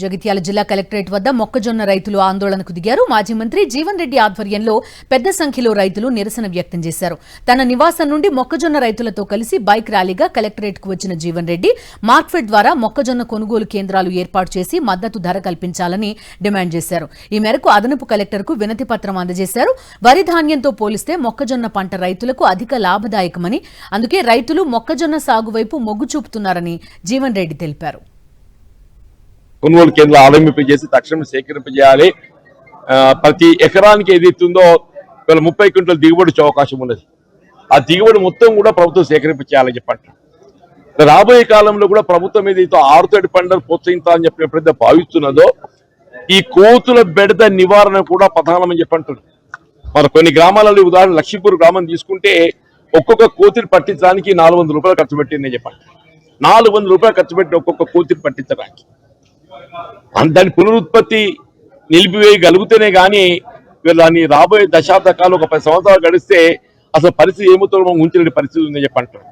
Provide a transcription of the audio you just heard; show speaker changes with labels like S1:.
S1: జగిత్యాల జిల్లా కలెక్టరేట్ వద్ద మొక్కజొన్న రైతులు ఆందోళనకు దిగారు. మాజీ మంత్రి జీవన్ రెడ్డి ఆధ్వర్యంలో పెద్ద సంఖ్యలో రైతులు నిరసన వ్యక్తం చేశారు. తన నివాసం నుండి మొక్కజొన్న రైతులతో కలిసి బైక్ ర్యాలీగా కలెక్టరేట్ కు వచ్చిన జీవన్ రెడ్డి మార్క్ఫెడ్ ద్వారా మొక్కజొన్న కొనుగోలు కేంద్రాలు ఏర్పాటు చేసి మద్దతు ధర కల్పించాలని డిమాండ్ చేశారు. ఈ మేరకు అదనపు కలెక్టర్కు వినతి పత్రం అందజేశారు. వరి ధాన్యంతో పోలిస్తే మొక్కజొన్న పంట రైతులకు అధిక లాభదాయకమని, అందుకే రైతులు మొక్కజొన్న సాగు వైపు మొగ్గు చూపుతున్నారని జీవన్ రెడ్డి తెలిపారు.
S2: కొనుగోలు కేంద్రాలు ఆరంభింపజేసి తక్షణం సేకరింపజేయాలి. ప్రతి ఎకరానికి ఏదైతుందో 30 క్వింటల్ దిగుబడి వచ్చే అవకాశం ఉన్నది. ఆ దిగుబడి మొత్తం కూడా ప్రభుత్వం సేకరింపచేయాలని చెప్పండి. రాబోయే కాలంలో కూడా ప్రభుత్వం ఏదైతే ఆరుతడి పంటలు ప్రోత్సహించాలని చెప్పి ఎప్పుడైతే భావిస్తున్నదో ఈ కోతుల బెడద నివారణ కూడా ప్రధానమని చెప్పంటున్నారు. మరి కొన్ని గ్రామాలలో ఉదాహరణ లక్ష్మీపూర్ గ్రామం తీసుకుంటే ఒక్కొక్క కోతిని పట్టించడానికి 400 రూపాయలు ఖర్చు పెట్టిందని చెప్పండి. 400 రూపాయలు ఖర్చు పెట్టి ఒక్కొక్క కోతిని పట్టించడానికి దాని పునరుత్పత్తి నిలిపివేయగలిగితేనే గానీ దాన్ని రాబోయే దశాబ్ద కాలం ఒక 10 సంవత్సరాలు గడిస్తే అసలు పరిస్థితి ఏమవుతుందో ఉంచిన పరిస్థితి ఉందని చెప్పంటారు.